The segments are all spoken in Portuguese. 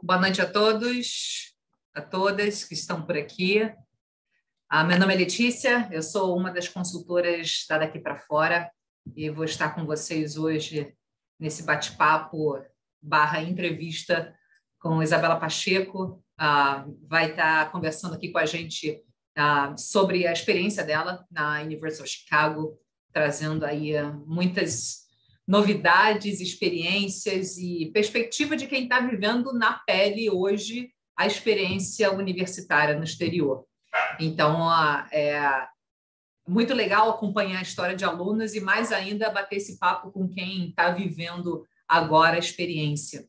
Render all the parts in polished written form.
Boa noite a todos, a todas que estão por aqui. Meu nome é Letícia, eu sou uma das consultoras da Daqui para Fora e vou estar com vocês hoje nesse bate-papo / entrevista com Isabela Pacheco. Vai estar conversando aqui com a gente sobre a experiência dela na University of Chicago, trazendo aí muitas novidades, experiências e perspectiva de quem está vivendo na pele hoje a experiência universitária no exterior. Então, é muito legal acompanhar a história de alunos e, mais ainda, bater esse papo com quem está vivendo agora a experiência.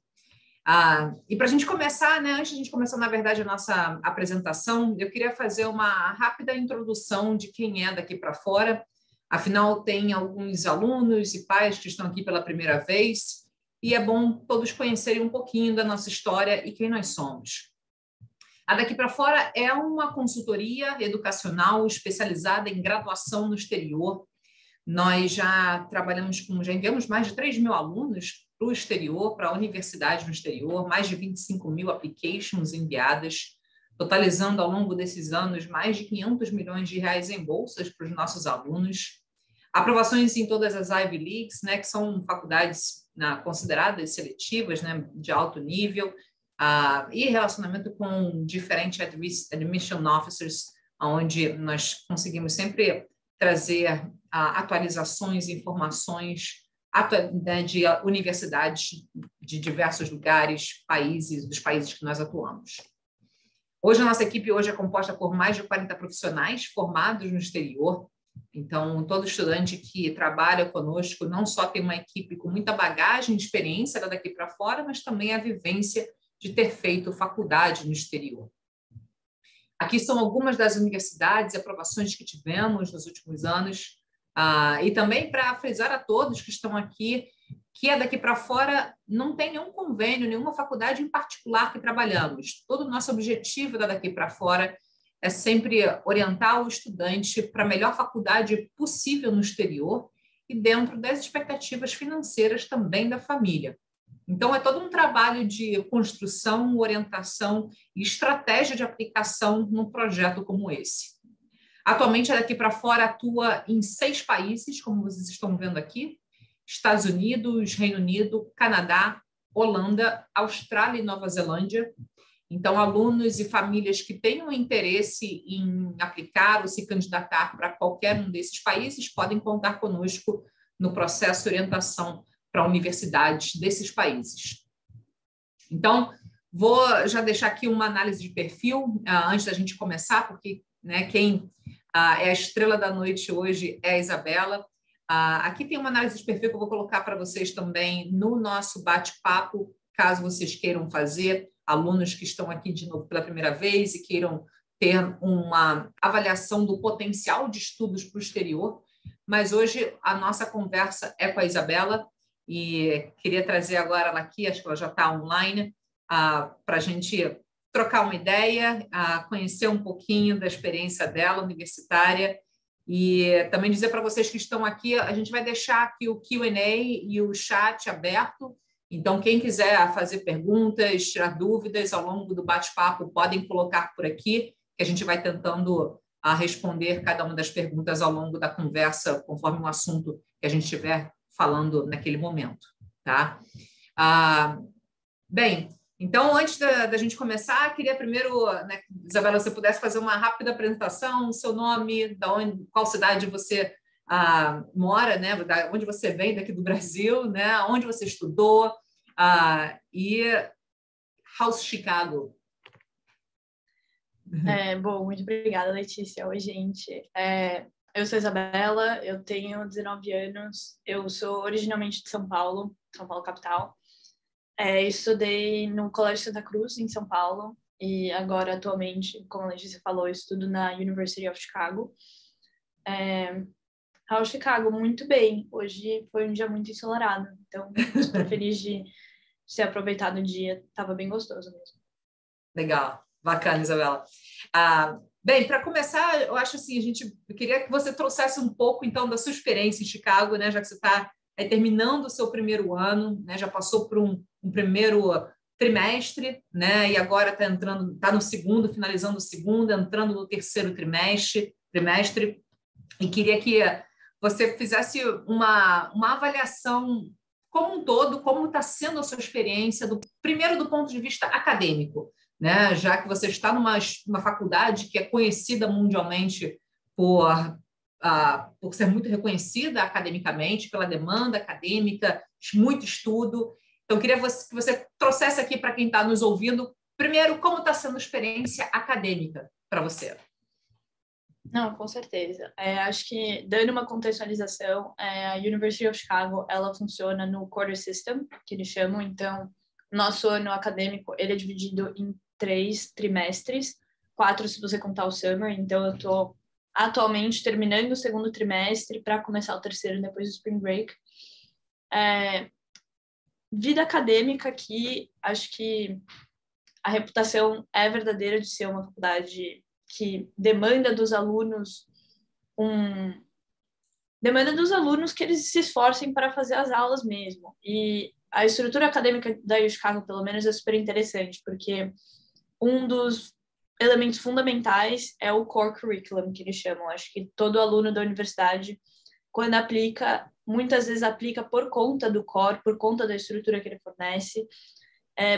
E para a gente começar, né, antes de a gente começar, na verdade, a nossa apresentação, eu queria fazer uma rápida introdução de quem é Daqui para Fora. Afinal, tem alguns alunos e pais que estão aqui pela primeira vez e é bom todos conhecerem um pouquinho da nossa história e quem nós somos. A Daqui para Fora é uma consultoria educacional especializada em graduação no exterior. Nós já enviamos mais de 3 mil alunos para o exterior, para a universidade no exterior, mais de 25 mil applications enviadas, totalizando ao longo desses anos mais de 500 milhões de reais em bolsas para os nossos alunos. Aprovações em todas as Ivy Leagues, né, que são faculdades consideradas seletivas, né, de alto nível, e relacionamento com diferentes admission officers, onde nós conseguimos sempre trazer atualizações, informações de universidades de diversos lugares, dos países que nós atuamos. Hoje, a nossa equipe é composta por mais de 40 profissionais formados no exterior. Então, todo estudante que trabalha conosco não só tem uma equipe com muita bagagem e experiência daqui para fora, mas também a vivência de ter feito faculdade no exterior. Aqui são algumas das universidades e aprovações que tivemos nos últimos anos. E também para frisar a todos que estão aqui, que a Daqui para Fora não tem nenhum convênio, nenhuma faculdade em particular que trabalhamos. Todo o nosso objetivo da Daqui para Fora é sempre orientar o estudante para a melhor faculdade possível no exterior e dentro das expectativas financeiras também da família. Então, é todo um trabalho de construção, orientação e estratégia de aplicação num projeto como esse. Atualmente, a Daqui para Fora atua em 6 países, como vocês estão vendo aqui: Estados Unidos, Reino Unido, Canadá, Holanda, Austrália e Nova Zelândia. Então, alunos e famílias que tenham interesse em aplicar ou se candidatar para qualquer um desses países podem contar conosco no processo de orientação para universidades desses países. Então, vou já deixar aqui uma análise de perfil antes da gente começar, porque, né, quem é a estrela da noite hoje é a Isabela. Aqui tem uma análise de perfil que eu vou colocar para vocês também no nosso bate-papo, caso vocês queiram fazer, alunos que estão aqui de novo pela primeira vez e queiram ter uma avaliação do potencial de estudos para o exterior. Mas hoje a nossa conversa é com a Isabela e queria trazer agora ela aqui, acho que ela já está online, para a gente trocar uma ideia, conhecer um pouquinho da experiência dela universitária e também dizer para vocês que estão aqui, a gente vai deixar aqui o Q&A e o chat aberto. Então, quem quiser fazer perguntas, tirar dúvidas ao longo do bate-papo, podem colocar por aqui, que a gente vai tentando responder cada uma das perguntas ao longo da conversa, conforme o assunto que a gente estiver falando naquele momento. Tá? Bem, então, antes da gente começar, queria primeiro, né, Isabela, se você pudesse fazer uma rápida apresentação, seu nome, qual cidade você mora, né, onde você vem daqui do Brasil, né, onde você estudou, e House Chicago. Bom, muito obrigada, Letícia. Oi, gente. Eu sou Isabela, eu tenho 19 anos, eu sou originalmente de São Paulo capital. Estudei no Colégio Santa Cruz, em São Paulo, e agora, atualmente, como a Letícia falou, eu estudo na University of Chicago. House Chicago, muito bem. Hoje foi um dia muito ensolarado, então estou feliz de ter aproveitado o dia, estava bem gostoso mesmo. Legal, bacana, Isabela. Bem, para começar, eu acho assim, eu queria que você trouxesse um pouco, então, da sua experiência em Chicago, né, já que você está terminando o seu primeiro ano, né, já passou por um primeiro trimestre, né? E agora está no segundo, finalizando o segundo, entrando no terceiro trimestre, e queria que você fizesse uma avaliação como um todo, como está sendo a sua experiência, primeiro do ponto de vista acadêmico, né? Já que você está numa faculdade que é conhecida mundialmente por ser muito reconhecida academicamente, pela demanda acadêmica, muito estudo. Então, queria que você trouxesse aqui para quem está nos ouvindo, primeiro, como está sendo a experiência acadêmica para você. Não, com certeza. Acho que, dando uma contextualização, a University of Chicago, ela funciona no quarter system, que eles chamam. Então, nosso ano acadêmico, ele é dividido em 3 trimestres, 4 se você contar o summer. Então, eu estou atualmente terminando o segundo trimestre para começar o terceiro depois do spring break. Vida acadêmica aqui, acho que a reputação é verdadeira de ser uma faculdade que demanda dos alunos que eles se esforcem para fazer as aulas mesmo. E a estrutura acadêmica da U Chicago, pelo menos, é super interessante, porque um dos elementos fundamentais é o core curriculum, que eles chamam. Acho que todo aluno da universidade, quando aplica, muitas vezes aplica por conta do core, por conta da estrutura que ele fornece.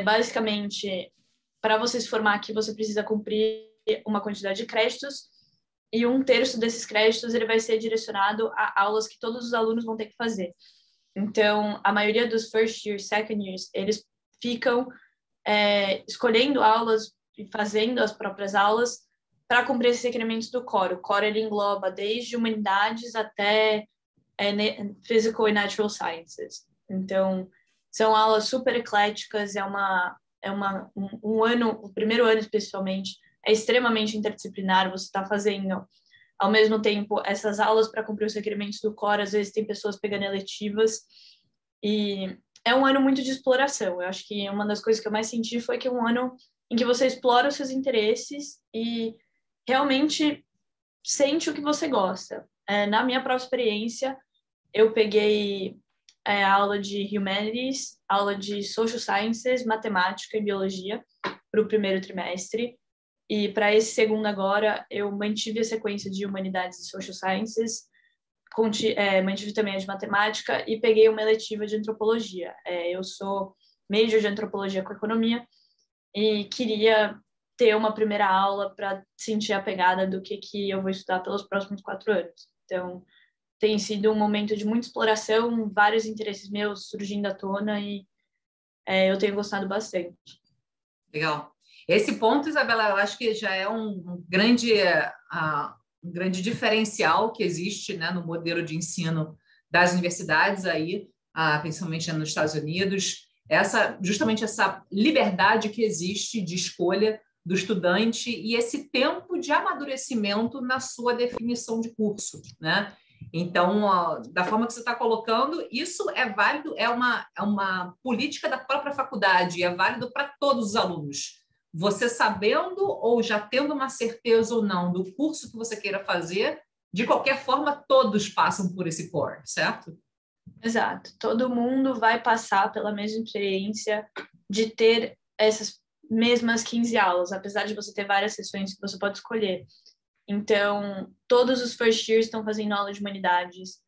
Basicamente, para você se formar aqui, você precisa cumprir uma quantidade de créditos, e 1/3 desses créditos ele vai ser direcionado a aulas que todos os alunos vão ter que fazer. Então, a maioria dos first years, second years, eles ficam escolhendo aulas e fazendo as próprias aulas para cumprir esses requerimentos do core. O core ele engloba desde humanidades até physical e natural sciences. Então, são aulas super ecléticas, um ano, o primeiro ano especialmente, é extremamente interdisciplinar. Você está fazendo, ao mesmo tempo, essas aulas para cumprir os requerimentos do core. Às vezes tem pessoas pegando eletivas, e é um ano muito de exploração. Eu acho que uma das coisas que eu mais senti foi que é um ano em que você explora os seus interesses e realmente sente o que você gosta. Na minha própria experiência, eu peguei aula de Humanities, aula de Social Sciences, Matemática e Biologia para o primeiro trimestre. E para esse segundo agora, eu mantive a sequência de Humanidades e Social Sciences, mantive também a de Matemática e peguei uma eletiva de Antropologia. Eu sou major de Antropologia com Economia e queria ter uma primeira aula para sentir a pegada do que eu vou estudar pelos próximos 4 anos. Então, tem sido um momento de muita exploração, vários interesses meus surgindo à tona, e eu tenho gostado bastante. Legal. Esse ponto, Isabela, eu acho que já é um grande diferencial que existe, né, no modelo de ensino das universidades aí, principalmente nos Estados Unidos, justamente essa liberdade que existe de escolha do estudante e esse tempo de amadurecimento na sua definição de curso, né? Então, da forma que você está colocando, isso é válido, é uma política da própria faculdade, é válido para todos os alunos. Você sabendo ou já tendo uma certeza ou não do curso que você queira fazer, de qualquer forma, todos passam por esse core, certo? Exato. Todo mundo vai passar pela mesma experiência de ter essas mesmas 15 aulas, apesar de você ter várias sessões que você pode escolher. Então, todos os first years estão fazendo aula de humanidades.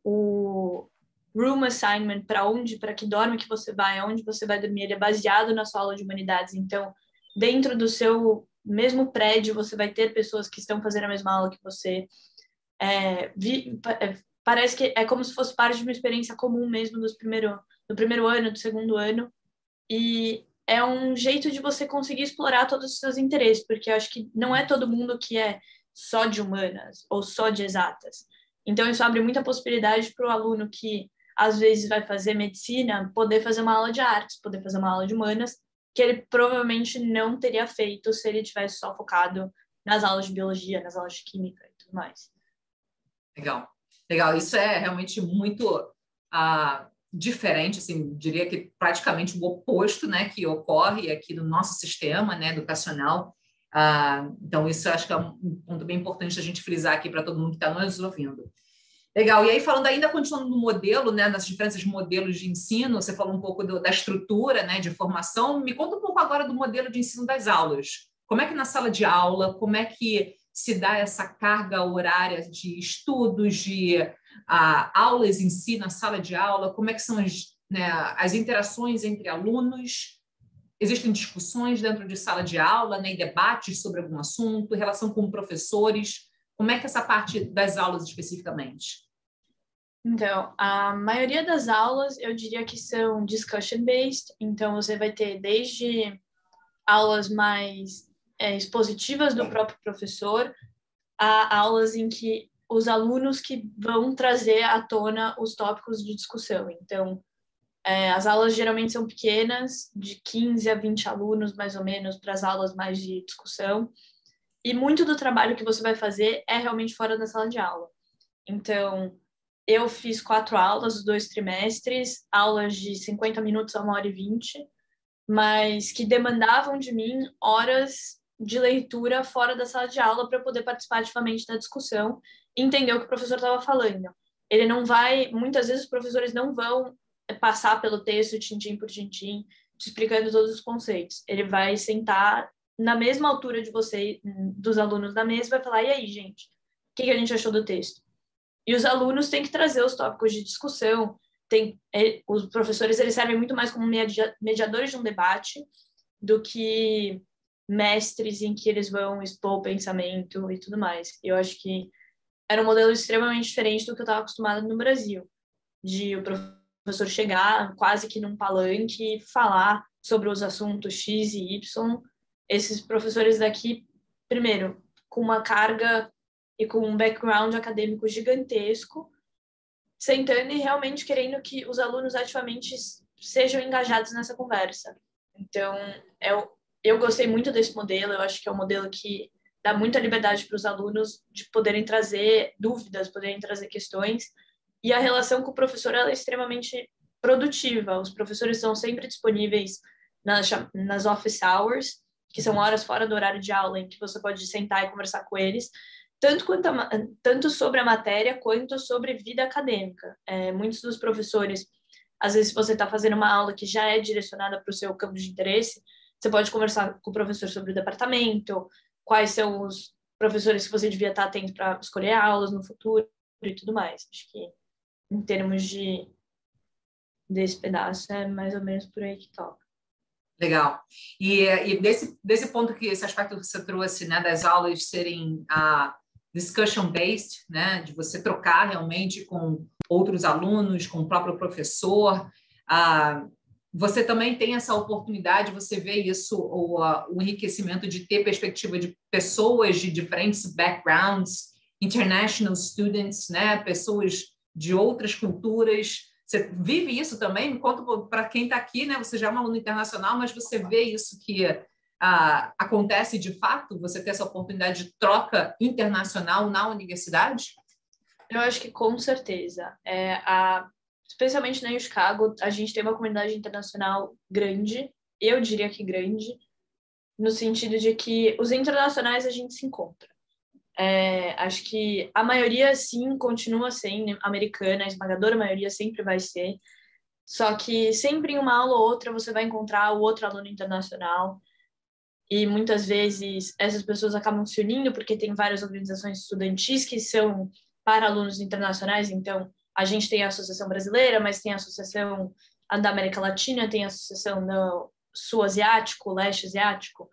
O room assignment, para que dorme que você vai, aonde você vai dormir, ele é baseado na sua aula de humanidades. Então, dentro do seu mesmo prédio, você vai ter pessoas que estão fazendo a mesma aula que você. Parece que é como se fosse parte de uma experiência comum mesmo do primeiro ano, do segundo ano. E é um jeito de você conseguir explorar todos os seus interesses, porque eu acho que não é todo mundo que é só de humanas ou só de exatas. Então, isso abre muita possibilidade para o aluno que, às vezes, vai fazer medicina, poder fazer uma aula de artes, poder fazer uma aula de humanas, que ele provavelmente não teria feito se ele tivesse só focado nas aulas de biologia, nas aulas de química e tudo mais. Legal. Legal. Isso é realmente muito diferente, assim, diria que praticamente o oposto, né, que ocorre aqui no nosso sistema, né, educacional. Então, isso eu acho que é um ponto bem importante a gente frisar aqui para todo mundo que está nos ouvindo. Legal. E aí, falando ainda, continuando no modelo, né, nas diferenças de modelos de ensino, você falou um pouco da estrutura, né, de formação. Me conta um pouco agora do modelo de ensino das aulas. Como é que na sala de aula, como é que se dá essa carga horária de estudos, de aulas em si na sala de aula? Como é que são as interações entre alunos? Existem discussões dentro de sala de aula, né, e debates sobre algum assunto, relação com professores? Como é que é essa parte das aulas especificamente? Então, a maioria das aulas eu diria que são discussion-based, então você vai ter desde aulas mais expositivas do próprio professor a aulas em que os alunos que vão trazer à tona os tópicos de discussão. Então, as aulas geralmente são pequenas, de 15 a 20 alunos, mais ou menos, para as aulas mais de discussão. E muito do trabalho que você vai fazer é realmente fora da sala de aula. Então, eu fiz 4 aulas, os 2 trimestres, aulas de 50 minutos a 1h20, mas que demandavam de mim horas de leitura fora da sala de aula para poder participar ativamente da discussão e entender o que o professor estava falando. Ele não vai, muitas vezes os professores não vão passar pelo texto, tintim por tintim, te explicando todos os conceitos. Ele vai sentar na mesma altura de você, dos alunos da mesa, e vai falar: e aí, gente, o que a gente achou do texto? E os alunos têm que trazer os tópicos de discussão. Os professores, eles servem muito mais como mediadores de um debate do que mestres em que eles vão expor o pensamento e tudo mais. Eu acho que era um modelo extremamente diferente do que eu estava acostumada no Brasil, de o professor chegar quase que num palanque e falar sobre os assuntos X e Y. Esses professores daqui, primeiro, com uma carga e com um background acadêmico gigantesco, sentando e realmente querendo que os alunos ativamente sejam engajados nessa conversa. Então, eu gostei muito desse modelo, eu acho que é um modelo que dá muita liberdade para os alunos de poderem trazer dúvidas, poderem trazer questões, e a relação com o professor ela é extremamente produtiva. Os professores são sempre disponíveis nas office hours, que são horas fora do horário de aula, em que você pode sentar e conversar com eles, tanto sobre a matéria quanto sobre vida acadêmica. Muitos dos professores, às vezes, se você está fazendo uma aula que já é direcionada para o seu campo de interesse, você pode conversar com o professor sobre o departamento, quais são os professores que você devia estar atento para escolher aulas no futuro e tudo mais. Acho que, em termos desse pedaço, é mais ou menos por aí que toca. Legal. E desse ponto esse aspecto que você trouxe, né, das aulas serem discussion-based, né, de você trocar realmente com outros alunos, com o próprio professor, você também tem essa oportunidade, você vê isso, o enriquecimento de ter perspectiva de pessoas de diferentes backgrounds, international students, né, pessoas de outras culturas. Você vive isso também? Enquanto para quem está aqui, né, você já é um aluno internacional, mas você vê isso que acontece de fato? Você ter essa oportunidade de troca internacional na universidade? Eu acho que com certeza. Especialmente na Chicago, a gente tem uma comunidade internacional grande, eu diria que grande, no sentido de que os internacionais a gente se encontra. Acho que a maioria, sim, continua sendo americana, a esmagadora maioria sempre vai ser, só que sempre em uma aula ou outra você vai encontrar o outro aluno internacional, e muitas vezes essas pessoas acabam se unindo porque tem várias organizações estudantis que são para alunos internacionais. Então a gente tem a Associação Brasileira, mas tem a Associação da América Latina, tem a Associação do Sul Asiático, Leste Asiático,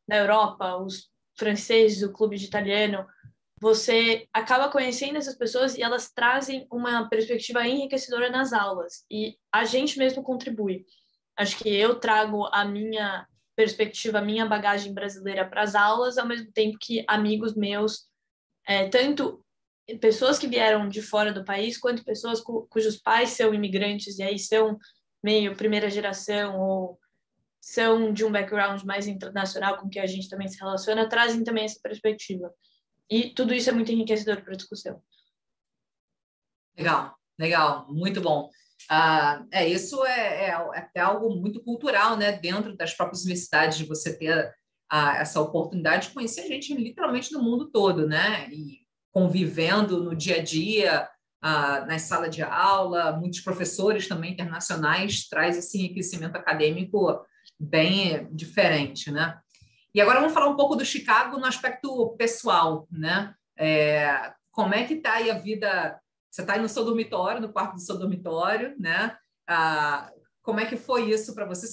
na Europa, os franceses, o clube de italiano. Você acaba conhecendo essas pessoas e elas trazem uma perspectiva enriquecedora nas aulas, e a gente mesmo contribui. Acho que eu trago a minha perspectiva, a minha bagagem brasileira para as aulas, ao mesmo tempo que amigos meus, tanto pessoas que vieram de fora do país, quanto pessoas cujos pais são imigrantes e aí são meio primeira geração ou são de um background mais internacional com que a gente também se relaciona, trazem também essa perspectiva. E tudo isso é muito enriquecedor para a discussão. Legal, legal, muito bom. Isso é até algo muito cultural, né? Dentro das próprias universidades, de você ter essa oportunidade de conhecer gente literalmente no mundo todo, né? E convivendo no dia a dia, na sala de aula, muitos professores também internacionais, traz esse enriquecimento acadêmico bem diferente, né? E agora vamos falar um pouco do Chicago no aspecto pessoal, né? Como é que está aí a vida? Você está aí no seu dormitório, no quarto do seu dormitório, né? Como é que foi isso para você?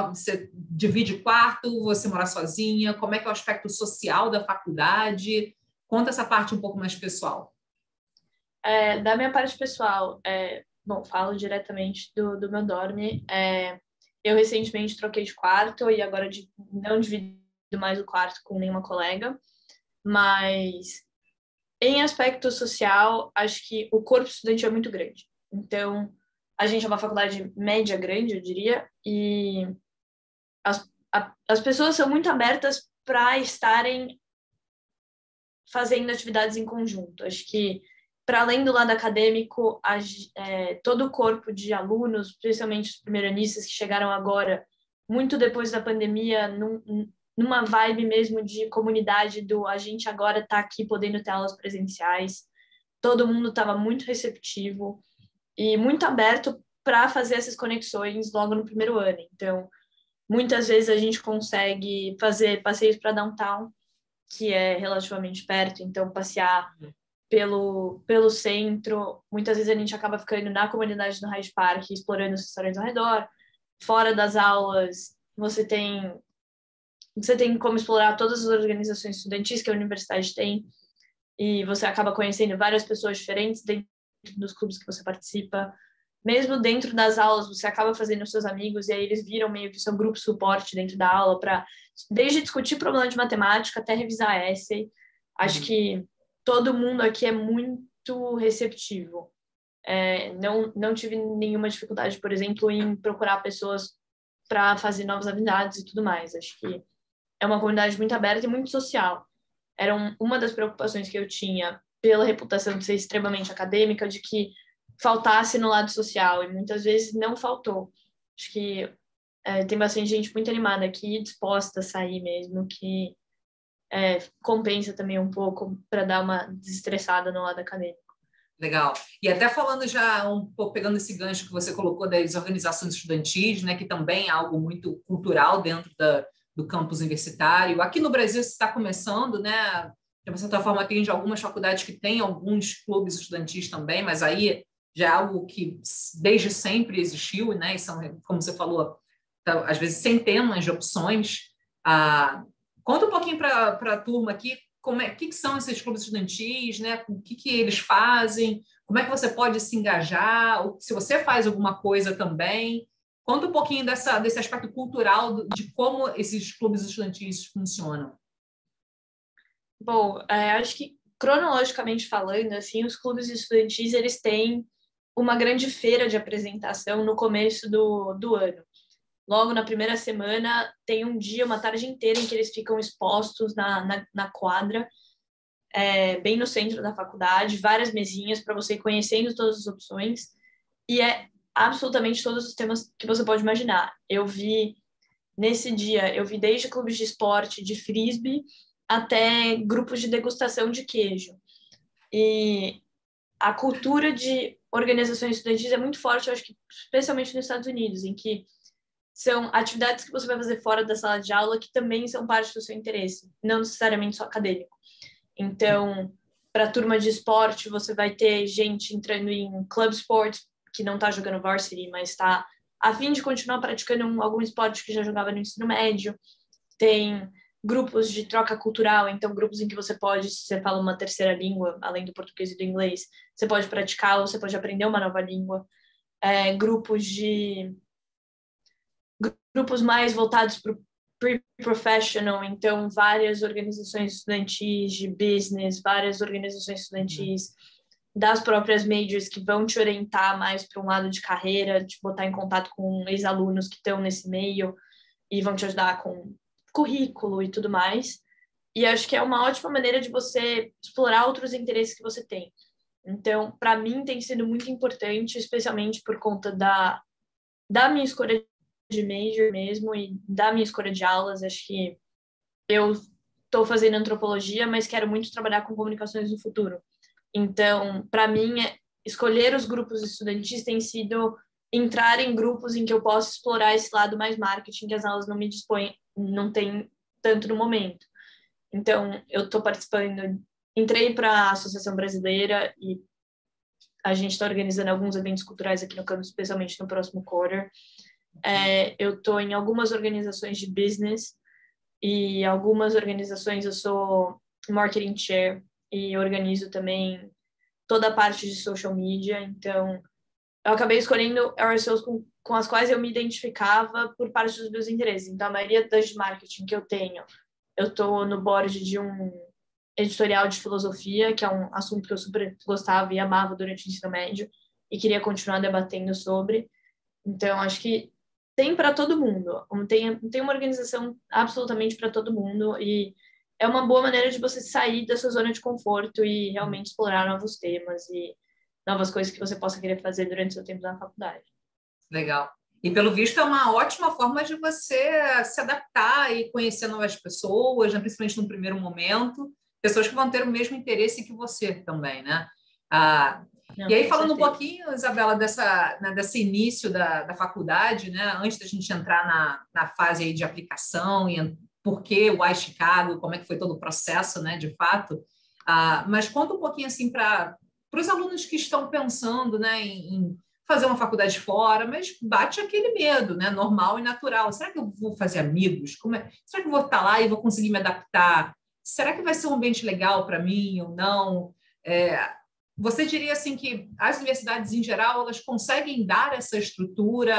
Você divide quarto? Você mora sozinha? Como é que é o aspecto social da faculdade? Conta essa parte um pouco mais pessoal. Da minha parte pessoal, bom, falo diretamente do meu dorme. Eu recentemente troquei de quarto e agora não divido mais o quarto com nenhuma colega, mas em aspecto social, acho que o corpo estudantil é muito grande. Então, a gente é uma faculdade média grande, eu diria, e as pessoas são muito abertas para estarem fazendo atividades em conjunto. Acho que, para além do lado acadêmico, todo o corpo de alunos, principalmente os primeiranistas que chegaram agora, muito depois da pandemia, numa vibe mesmo de comunidade a gente agora está aqui podendo ter aulas presenciais. Todo mundo estava muito receptivo e muito aberto para fazer essas conexões logo no primeiro ano. Então, muitas vezes a gente consegue fazer passeios para downtown, que é relativamente perto, então passear pelo centro. Muitas vezes a gente acaba ficando na comunidade do Hyde Park, explorando os restaurantes ao redor. Fora das aulas, você tem como explorar todas as organizações estudantis que a universidade tem, e você acaba conhecendo várias pessoas diferentes dentro dos clubes que você participa. Mesmo dentro das aulas, você acaba fazendo seus amigos, e aí eles viram meio que seu grupo suporte dentro da aula, desde discutir problema de matemática até revisar essay. Acho que todo mundo aqui é muito receptivo. Não tive nenhuma dificuldade, por exemplo, em procurar pessoas para fazer novas amizades e tudo mais. Acho que é uma comunidade muito aberta e muito social. Era uma das preocupações que eu tinha pela reputação de ser extremamente acadêmica, de que faltasse no lado social, e muitas vezes não faltou. Acho que tem bastante gente muito animada aqui, disposta a sair mesmo, que compensa também um pouco para dar uma desestressada no lado acadêmico. Legal. E até falando já um pouco, pegando esse gancho que você colocou das organizações estudantis, né, que também é algo muito cultural dentro do campus universitário. Aqui no Brasil está começando, né? De uma certa forma, tem algumas faculdades que têm alguns clubes estudantis também, mas aí já é algo que desde sempre existiu, né? E são, como você falou, às vezes centenas de opções. Conta um pouquinho para a turma aqui o que são esses clubes estudantis, né? O que eles fazem, como é que você pode se engajar, ou se você faz alguma coisa também. Conta um pouquinho desse aspecto cultural de como esses clubes estudantis funcionam. Bom, acho que cronologicamente falando, assim, os clubes estudantis eles têm uma grande feira de apresentação no começo do ano. Logo na primeira semana, tem um dia, uma tarde inteira, em que eles ficam expostos na quadra, bem no centro da faculdade, várias mesinhas para você ir conhecendo todas as opções, e absolutamente todos os temas que você pode imaginar. Nesse dia, eu vi desde clubes de esporte, de frisbee, até grupos de degustação de queijo. E a cultura de organizações estudantis é muito forte, eu acho que especialmente nos Estados Unidos, em que são atividades que você vai fazer fora da sala de aula que também são parte do seu interesse, não necessariamente só acadêmico. Então, para a turma de esporte, você vai ter gente entrando em club sports, que não está jogando varsity, mas está a fim de continuar praticando algum esporte que já jogava no ensino médio. Tem grupos de troca cultural, então grupos em que você pode, se você fala uma terceira língua, além do português e do inglês, você pode praticar ou você pode aprender uma nova língua. Grupos mais voltados para o pre-professional, então várias organizações estudantis de business, várias organizações estudantis das próprias majors que vão te orientar mais para um lado de carreira, te botar em contato com ex-alunos que estão nesse meio e vão te ajudar com currículo e tudo mais. E acho que é uma ótima maneira de você explorar outros interesses que você tem. Então, para mim, tem sido muito importante, especialmente por conta da minha escolha de major mesmo e da minha escolha de aulas. Acho que eu estou fazendo antropologia, mas quero muito trabalhar com comunicações no futuro. Então, para mim, escolher os grupos estudantis tem sido entrar em grupos em que eu posso explorar esse lado mais marketing que as aulas não me dispõem, não tem tanto no momento. Então, eu estou participando, entrei para a Associação Brasileira e a gente está organizando alguns eventos culturais aqui no campus, especialmente no próximo quarter. Eu estou em algumas organizações de business e algumas organizações eu sou marketing chair e organizo também toda a parte de social media. Então, eu acabei escolhendo RSOs com as quais eu me identificava por parte dos meus interesses. Então, a maioria das de marketing que eu tenho, eu estou no board de um editorial de filosofia, que é um assunto que eu super gostava e amava durante o ensino médio e queria continuar debatendo sobre. Então, acho que tem para todo mundo. Tem uma organização absolutamente para todo mundo e é uma boa maneira de você sair da sua zona de conforto e realmente explorar novos temas e novas coisas que você possa querer fazer durante o seu tempo na faculdade. Legal. E, pelo visto, é uma ótima forma de você se adaptar e conhecer novas pessoas, né? Principalmente no primeiro momento, pessoas que vão ter o mesmo interesse que você também, né? Não, e aí, falando certeza. um pouquinho, Isabela, desse início da faculdade, né? Antes da gente entrar na fase aí de aplicação e por que o Chicago, como é que foi todo o processo, né, de fato. Mas conta um pouquinho assim para os alunos que estão pensando, né, em fazer uma faculdade fora, mas bate aquele medo, né, normal e natural. Será que eu vou fazer amigos? Será que eu vou estar lá e vou conseguir me adaptar? Será que vai ser um ambiente legal para mim ou não? Você diria assim que as universidades em geral elas conseguem dar essa estrutura,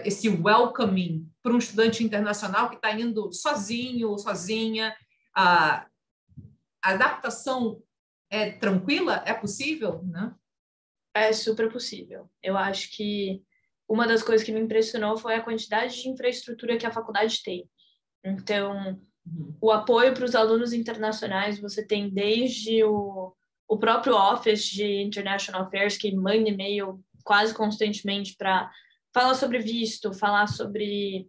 esse welcoming para um estudante internacional que está indo sozinho ou sozinha? A adaptação é tranquila? É possível, né? É super possível. Eu acho que uma das coisas que me impressionou foi a quantidade de infraestrutura que a faculdade tem. Então, o apoio para os alunos internacionais, você tem desde o próprio Office de International Affairs, que manda e-mail quase constantemente para falar sobre visto, falar sobre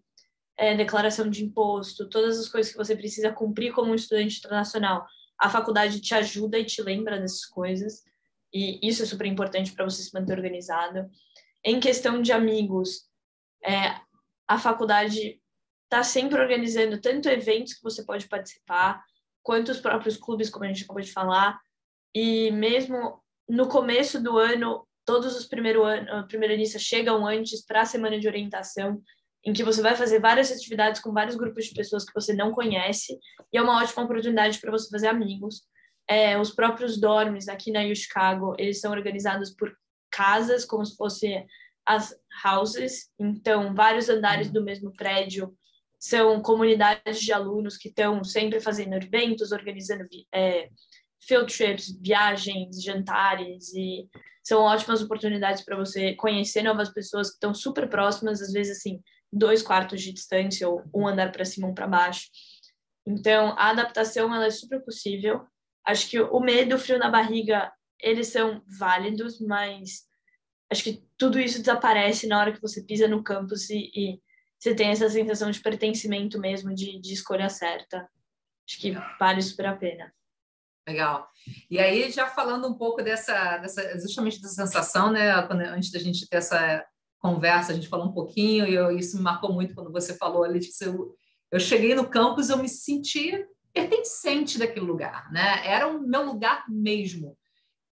declaração de imposto, todas as coisas que você precisa cumprir como um estudante internacional. A faculdade te ajuda e te lembra dessas coisas, e isso é super importante para você se manter organizado. Em questão de amigos, a faculdade está sempre organizando tanto eventos que você pode participar, quanto os próprios clubes, como a gente acabou de falar, e mesmo no começo do ano, todos os primeiranistas chegam antes para a semana de orientação, em que você vai fazer várias atividades com vários grupos de pessoas que você não conhece, e é uma ótima oportunidade para você fazer amigos. Os próprios dorms aqui na Chicago, eles são organizados por casas, como se fossem as houses, então vários andares do mesmo prédio são comunidades de alunos que estão sempre fazendo eventos, organizando field trips, viagens, jantares, e são ótimas oportunidades para você conhecer novas pessoas que estão super próximas, às vezes assim, 2 quartos de distância ou um andar para cima, um para baixo. Então, a adaptação ela é super possível. Acho que o medo, o frio na barriga, eles são válidos, mas acho que tudo isso desaparece na hora que você pisa no campus e você tem essa sensação de pertencimento mesmo, de escolha certa. Acho que vale super a pena. Legal. E aí, já falando um pouco justamente dessa sensação, né? Antes da gente ter essa conversa, a gente falou um pouquinho, e isso me marcou muito quando você falou, Letícia. Eu cheguei no campus, eu me senti pertencente daquele lugar, né? Era o meu lugar mesmo.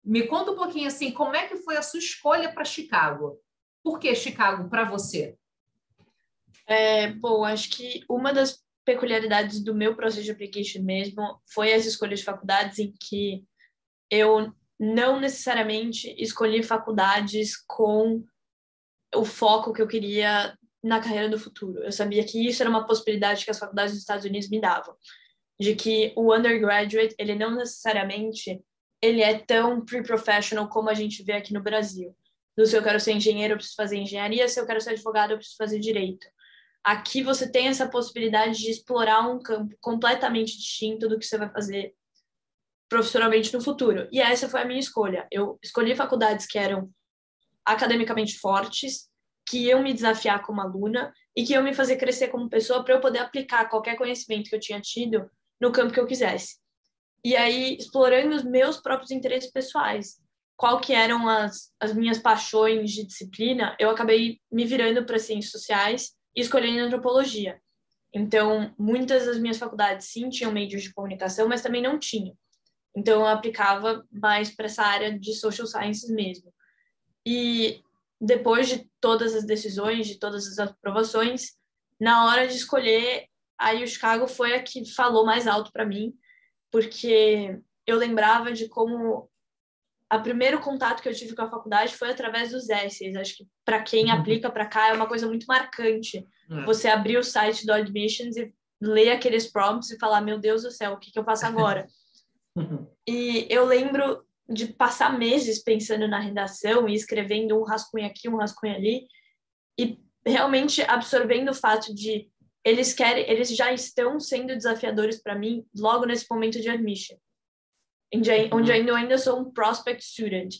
Me conta um pouquinho assim, como é que foi a sua escolha para Chicago? Por que Chicago para você? Bom, acho que uma das peculiaridades do meu processo de application mesmo foi as escolhas de faculdades em que eu não necessariamente escolhi faculdades com o foco que eu queria na carreira do futuro. Eu sabia que isso era uma possibilidade que as faculdades dos Estados Unidos me davam, de que o undergraduate, ele não necessariamente ele é tão pre-professional como a gente vê aqui no Brasil. Se eu quero ser engenheiro, eu preciso fazer engenharia, se eu quero ser advogado, eu preciso fazer direito. Aqui você tem essa possibilidade de explorar um campo completamente distinto do que você vai fazer profissionalmente no futuro. E essa foi a minha escolha. Eu escolhi faculdades que eram academicamente fortes, que iam me desafiar como aluna e que iam me fazer crescer como pessoa para eu poder aplicar qualquer conhecimento que eu tinha tido no campo que eu quisesse. E aí, explorando os meus próprios interesses pessoais. qual que eram as minhas paixões de disciplina, eu acabei me virando para ciências sociais e escolhendo antropologia. Então, muitas das minhas faculdades, sim, tinham majors de comunicação, mas também não tinham. Então, eu aplicava mais para essa área de social sciences mesmo. E depois de todas as decisões, de todas as aprovações, na hora de escolher, aí o Chicago foi a que falou mais alto para mim, porque eu lembrava de como o primeiro contato que eu tive com a faculdade foi através dos essays. Acho que para quem aplica para cá é uma coisa muito marcante. Você abrir o site do Admissions e ler aqueles prompts e falar, meu Deus do céu, o que eu faço agora? E eu lembro de passar meses pensando na redação e escrevendo um rascunho aqui, um rascunho ali, e realmente absorvendo o fato de eles já estão sendo desafiadores para mim logo nesse momento de admission, onde eu ainda sou um prospect student.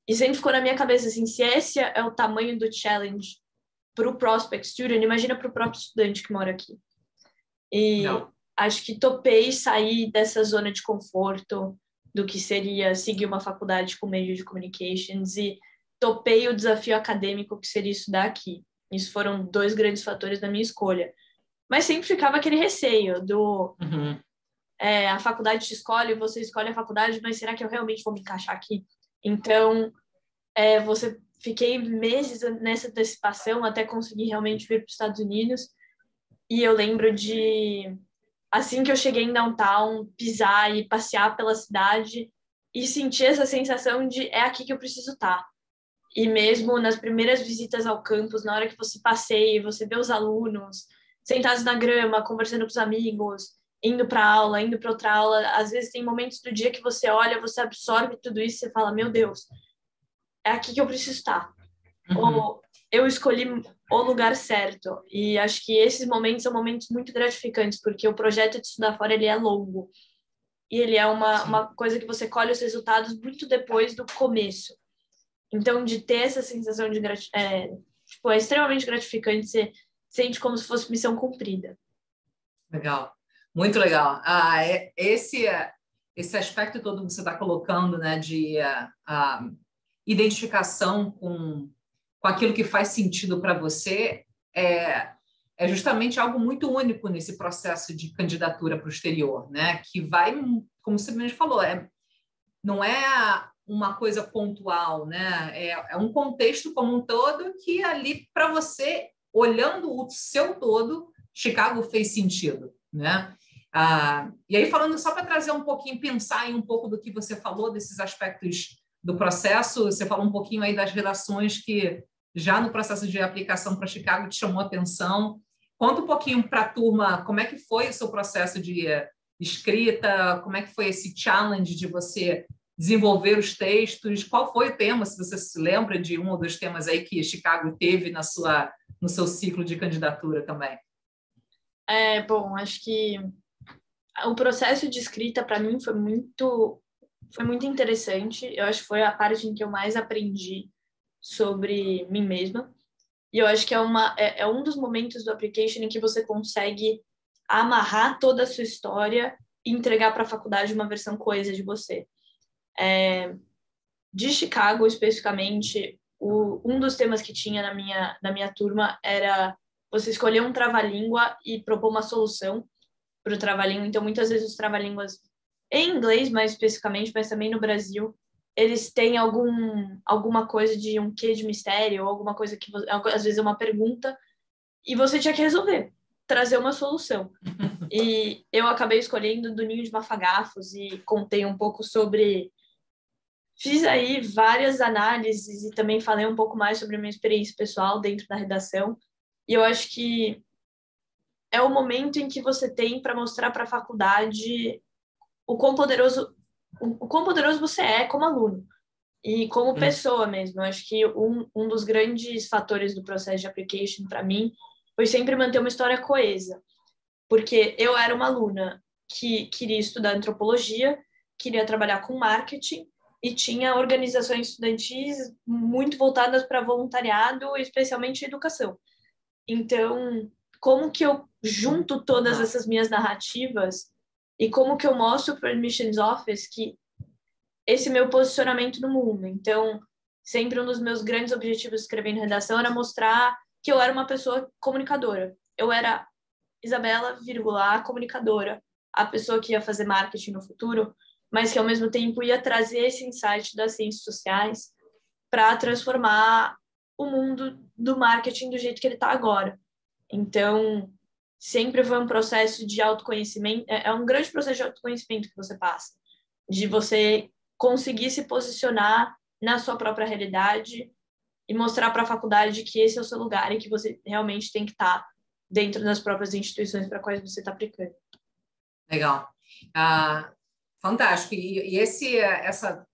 E sempre ficou na minha cabeça assim, se esse é o tamanho do challenge para o prospect student, imagina para o próprio estudante que mora aqui. E acho que topei sair dessa zona de conforto do que seria seguir uma faculdade com meio de communications e topei o desafio acadêmico que seria estudar aqui. Isso foram 2 grandes fatores da minha escolha. Mas sempre ficava aquele receio do... a faculdade te escolhe, você escolhe a faculdade, mas será que eu realmente vou me encaixar aqui? Então, fiquei meses nessa antecipação até conseguir realmente vir para os Estados Unidos. E eu lembro de, assim que eu cheguei em downtown, pisar e passear pela cidade e sentir essa sensação de é aqui que eu preciso estar. E mesmo nas primeiras visitas ao campus, na hora que você passeia, você vê os alunos sentados na grama, conversando com os amigos, indo para aula, indo para outra aula. Às vezes tem momentos do dia que você olha, você absorve tudo isso e você fala, meu Deus, é aqui que eu preciso estar. Ou eu escolhi o lugar certo. E acho que esses momentos são momentos muito gratificantes, porque o projeto de estudar fora, ele é longo. E ele é uma coisa que você colhe os resultados muito depois do começo. Então, de ter essa sensação de é extremamente gratificante, você sente como se fosse missão cumprida. Legal, muito legal. Esse aspecto todo que você está colocando, né, de identificação com aquilo que faz sentido para você, é justamente algo muito único nesse processo de candidatura para o exterior, né? Que vai, como você mesmo falou, não é uma coisa pontual, né? É um contexto como um todo que ali, para você, olhando o seu todo, Chicago fez sentido, né? E aí, falando só para trazer um pouquinho, pensar em um pouco do que você falou, desses aspectos do processo, você falou um pouquinho aí das relações que já no processo de aplicação para Chicago te chamou a atenção. Conta um pouquinho para a turma como é que foi o seu processo de escrita, como é que foi esse challenge de você desenvolver os textos, qual foi o tema, se você se lembra de um ou dois temas aí que Chicago teve no seu ciclo de candidatura também. Bom, acho que o processo de escrita para mim foi muito interessante. Eu acho que foi a parte em que eu mais aprendi sobre mim mesma. E eu acho que é um dos momentos do application em que você consegue amarrar toda a sua história e entregar para a faculdade uma versão coesa de você. De Chicago, especificamente, um dos temas que tinha na minha turma era você escolher um trava-língua e propor uma solução para o trava-língua. Então, muitas vezes os trava-línguas em inglês, mais especificamente, mas também no Brasil, eles têm alguma coisa de um quê de mistério, ou alguma coisa que, às vezes, é uma pergunta, e você tinha que resolver, trazer uma solução. E eu acabei escolhendo do Ninho de Mafagafos e contei um pouco sobre... Fiz aí várias análises e também falei um pouco mais sobre a minha experiência pessoal dentro da redação. E eu acho que é o momento em que você tem para mostrar para a faculdade o quão poderoso você é como aluno e como pessoa mesmo. Eu acho que um dos grandes fatores do processo de application para mim foi sempre manter uma história coesa, porque eu era uma aluna que queria estudar antropologia, queria trabalhar com marketing e tinha organizações estudantis muito voltadas para voluntariado, especialmente educação. Então, como que eu junto todas essas minhas narrativas e como que eu mostro para o Admissions Office que esse meu posicionamento no mundo. Então, sempre um dos meus grandes objetivos escrevendo redação era mostrar que eu era uma pessoa comunicadora. Eu era Isabela, vírgula, a comunicadora, a pessoa que ia fazer marketing no futuro, mas que ao mesmo tempo ia trazer esse insight das ciências sociais para transformar o mundo do marketing do jeito que ele está agora. Então, sempre foi um processo de autoconhecimento, é um grande processo de autoconhecimento que você passa, de você conseguir se posicionar na sua própria realidade e mostrar para a faculdade que esse é o seu lugar e que você realmente tem que estar dentro das próprias instituições para quais você está aplicando. Legal. Fantástico. E essa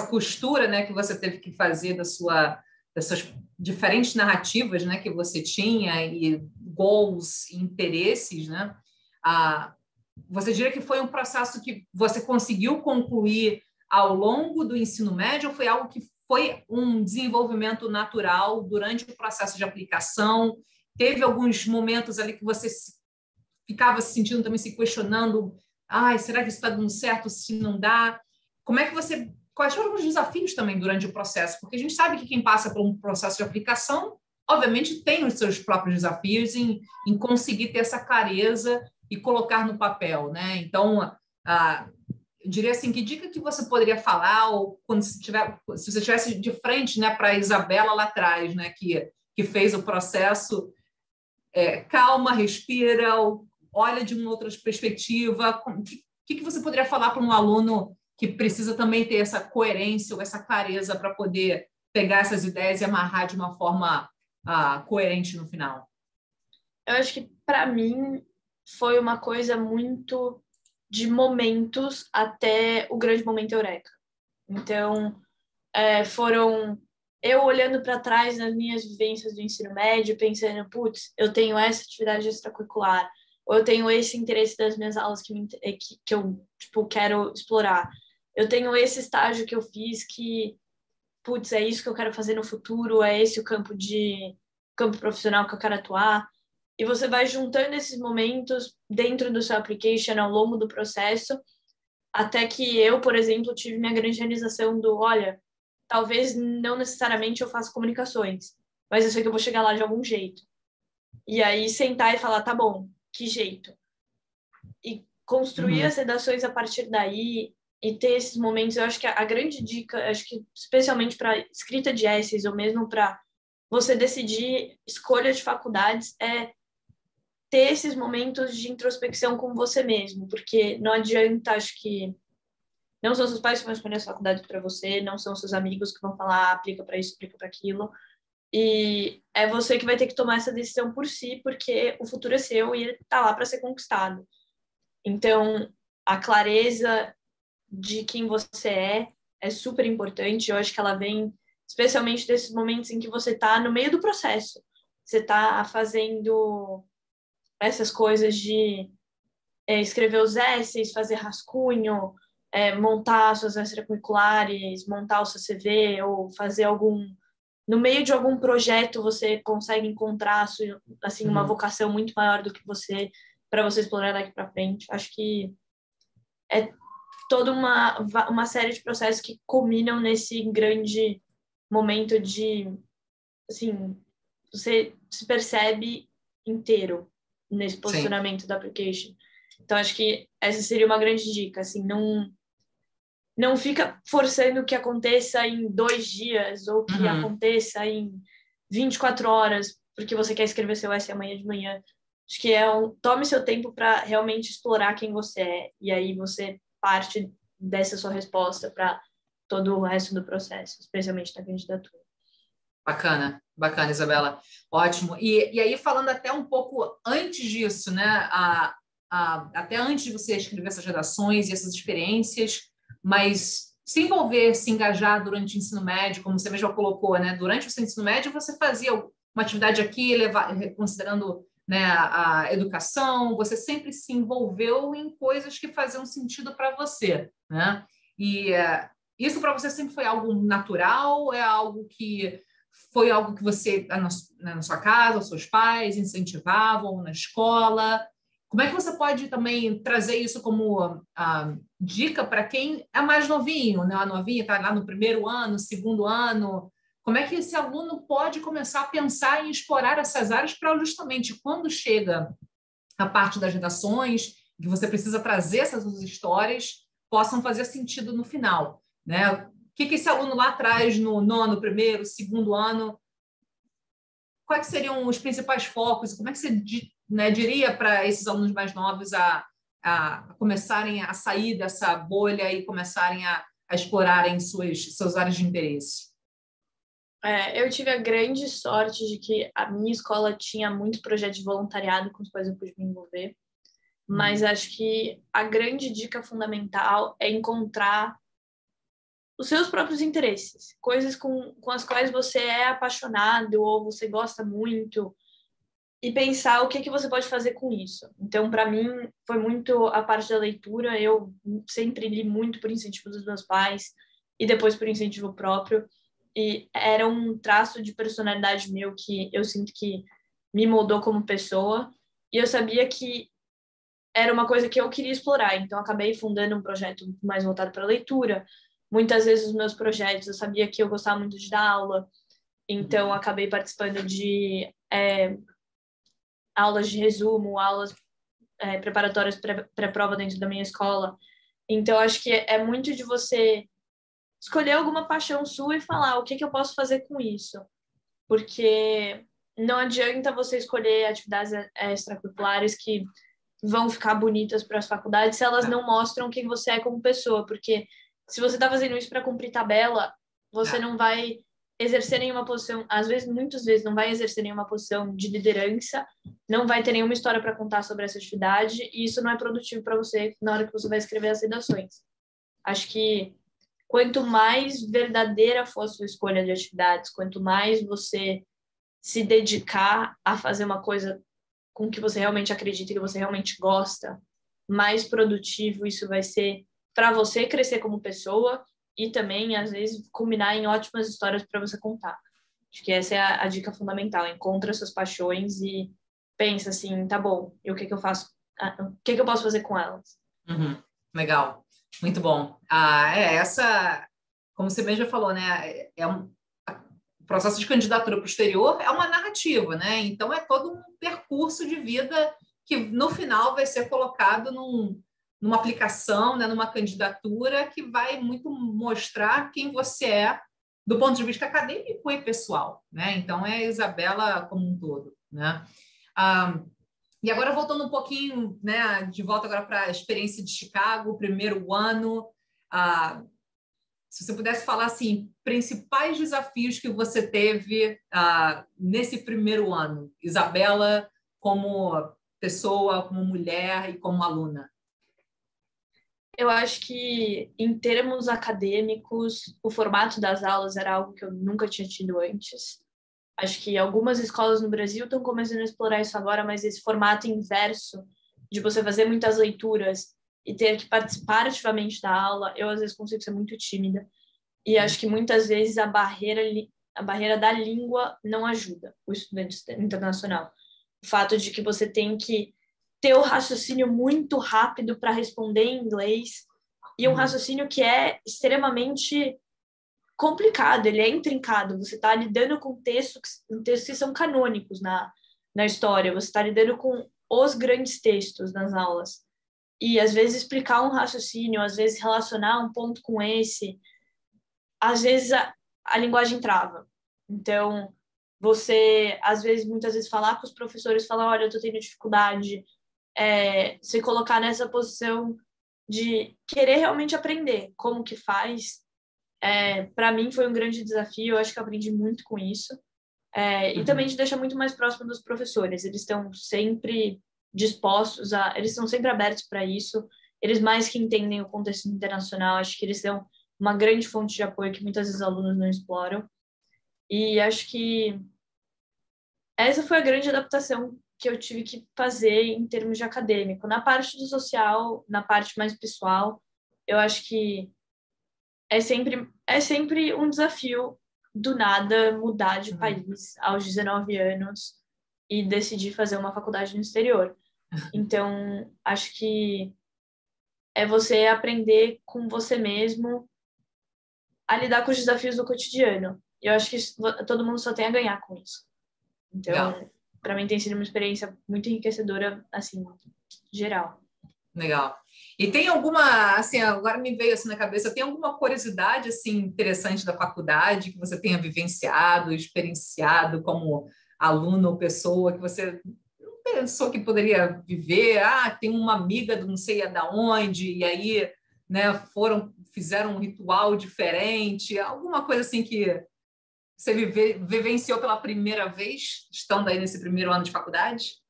costura, né, que você teve que fazer das suas diferentes narrativas, né, que você tinha, e goals, e interesses, né? Você diria que foi um processo que você conseguiu concluir ao longo do ensino médio, ou foi algo que foi um desenvolvimento natural durante o processo de aplicação? Teve alguns momentos ali que você ficava se sentindo também, se questionando, será que isso está dando certo, se não dá? Quais foram os desafios também durante o processo? Porque a gente sabe que quem passa por um processo de aplicação, obviamente, tem os seus próprios desafios em conseguir ter essa clareza e colocar no papel, né? Então, eu diria assim, que dica que você poderia falar, ou quando se você estivesse de frente, né, para a Isabela lá atrás, né, que fez o processo, calma, respira, olha de uma outra perspectiva. O que você poderia falar para um aluno que precisa também ter essa coerência ou essa clareza para poder pegar essas ideias e amarrar de uma forma coerente no final? Eu acho que, para mim, foi uma coisa muito de momentos até o grande momento eureka. Então, foram eu olhando para trás nas minhas vivências do ensino médio, pensando, putz, eu tenho essa atividade extracurricular, ou eu tenho esse interesse das minhas aulas que eu tipo, quero explorar. Eu tenho esse estágio que eu fiz que, putz, é isso que eu quero fazer no futuro, é esse o campo profissional que eu quero atuar. E você vai juntando esses momentos dentro do seu application ao longo do processo, até que eu, por exemplo, tive minha grande realização olha, talvez não necessariamente eu faça comunicações, mas eu sei que eu vou chegar lá de algum jeito. E aí sentar e falar, tá bom, que jeito? E construir as redações a partir daí e ter esses momentos, eu acho que a grande dica, acho que especialmente para escrita de essays ou mesmo para você decidir escolha de faculdades, é ter esses momentos de introspecção com você mesmo, porque não adianta, acho que não são seus pais que vão escolher as faculdades para você, não são seus amigos que vão falar, aplica para isso, aplica para aquilo. E é você que vai ter que tomar essa decisão por si, porque o futuro é seu e ele está lá para ser conquistado. Então, a clareza de quem você é super importante. Eu acho que ela vem especialmente desses momentos em que você está no meio do processo. Você está fazendo essas coisas de escrever os essays, fazer rascunho, montar suas extracurriculares, montar o seu CV ou fazer no meio de algum projeto você consegue encontrar assim uma vocação muito maior do que para você explorar daqui para frente. Acho que é toda uma série de processos que culminam nesse grande momento de, assim, você se percebe inteiro nesse posicionamento da application. Então, acho que essa seria uma grande dica, assim, não fica forçando que aconteça em 2 dias ou que aconteça em 24 horas, porque você quer escrever seu essay amanhã de manhã. Acho que tome seu tempo para realmente explorar quem você é, e aí você parte dessa sua resposta para todo o resto do processo, especialmente na candidatura. Bacana, bacana, Isabela. Ótimo. E aí, falando até um pouco antes disso, né? Até antes de você escrever essas redações e essas experiências, mas se envolver, se engajar durante o ensino médio, como você mesmo colocou, né? Durante o seu ensino médio, você fazia uma atividade aqui, considerando, né, a educação, você sempre se envolveu em coisas que faziam sentido para você, né? E isso para você sempre foi algo natural? É algo que foi algo que você, na sua casa, os seus pais incentivavam na escola? como é que você pode também trazer isso como dica para quem é mais novinho, né? A novinha está lá no primeiro ano, segundo ano. Como é que esse aluno pode começar a pensar em explorar essas áreas para justamente quando chega a parte das redações, que você precisa trazer essas histórias, possam fazer sentido no final, né? O que esse aluno lá atrás, no nono, primeiro, segundo ano, quais seriam os principais focos? Como é que você, né, diria para esses alunos mais novos a começarem a sair dessa bolha e começarem a explorarem suas áreas de interesse? Eu tive a grande sorte de que a minha escola tinha muitos projetos de voluntariado com os quais eu pude me envolver, mas acho que a grande dica fundamental é encontrar os seus próprios interesses, coisas com as quais você é apaixonado ou você gosta muito, e pensar o que você pode fazer com isso. Então, para mim, foi muito a parte da leitura. Eu sempre li muito por incentivo dos meus pais e depois por incentivo próprio. E era um traço de personalidade meu que eu sinto que me moldou como pessoa. E eu sabia que era uma coisa que eu queria explorar. Então, acabei fundando um projeto mais voltado para leitura. Muitas vezes os meus projetos, eu sabia que eu gostava muito de dar aula. Então, acabei participando de aulas de resumo, aulas preparatórias pré-prova dentro da minha escola. Então, acho que é muito de você escolher alguma paixão sua e falar o que eu posso fazer com isso. Porque não adianta você escolher atividades extracurriculares que vão ficar bonitas para as faculdades se elas não mostram quem você é como pessoa. Porque se você está fazendo isso para cumprir tabela, você não vai exercer nenhuma posição, às vezes, muitas vezes, não vai exercer nenhuma posição de liderança, não vai ter nenhuma história para contar sobre essa atividade, e isso não é produtivo para você na hora que você vai escrever as redações. Acho que quanto mais verdadeira for a sua escolha de atividades, quanto mais você se dedicar a fazer uma coisa com que você realmente acredita, que você realmente gosta, mais produtivo isso vai ser para você crescer como pessoa e também, às vezes, culminar em ótimas histórias para você contar. Acho que essa é a dica fundamental. Encontra suas paixões e pensa assim, tá bom, e o que eu faço? O que eu posso fazer com elas? Legal, muito bom. Essa, como você mesmo falou, né? O processo de candidatura para o exterior é uma narrativa, né? Então é todo um percurso de vida que no final vai ser colocado numa aplicação, né? Numa candidatura que vai muito mostrar quem você é do ponto de vista acadêmico e pessoal, né? Então é a Isabela como um todo, né? E agora voltando um pouquinho, né? De volta agora para a experiência de Chicago, primeiro ano. Se você pudesse falar assim, principais desafios que você teve nesse primeiro ano, Isabela, como pessoa, como mulher e como aluna. Eu acho que, em termos acadêmicos, o formato das aulas era algo que eu nunca tinha tido antes. Acho que algumas escolas no Brasil estão começando a explorar isso agora, mas esse formato inverso de você fazer muitas leituras e ter que participar ativamente da aula, eu às vezes consigo ser muito tímida. E acho que muitas vezes a barreira da língua não ajuda o estudante internacional. O fato de que você tem que ter o raciocínio muito rápido para responder em inglês e um raciocínio que é extremamente complicado, ele é intrincado. Você está lidando com textos que são canônicos na história, você está lidando com os grandes textos nas aulas. E, às vezes, explicar um raciocínio, às vezes, relacionar um ponto com esse, às vezes, a linguagem trava. Então, você, às vezes, muitas vezes, falar com os professores, falar, olha, eu estou tendo dificuldade, se colocar nessa posição de querer realmente aprender como que faz. Para mim foi um grande desafio, eu acho que eu aprendi muito com isso. E também te deixa muito mais próximo dos professores. Eles estão sempre dispostos eles estão sempre abertos para isso. Eles mais que entendem o contexto internacional, acho que eles são uma grande fonte de apoio que muitas vezes alunos não exploram. E acho que essa foi a grande adaptação que eu tive que fazer em termos de acadêmico. Na parte do social, na parte mais pessoal, eu acho que é sempre um desafio do nada mudar de país aos 19 anos e decidir fazer uma faculdade no exterior. Então, acho que é você aprender com você mesmo a lidar com os desafios do cotidiano. E eu acho que todo mundo só tem a ganhar com isso. Legal. Então, para mim tem sido uma experiência muito enriquecedora, assim, geral. Legal. E tem alguma, assim, agora me veio assim na cabeça, tem alguma curiosidade assim interessante da faculdade que você tenha vivenciado, experienciado como aluno ou pessoa que você não pensou que poderia viver? Ah, tem uma amiga do não sei da onde e aí, né, fizeram um ritual diferente, alguma coisa assim que você vivenciou pela primeira vez, estando aí nesse primeiro ano de faculdade?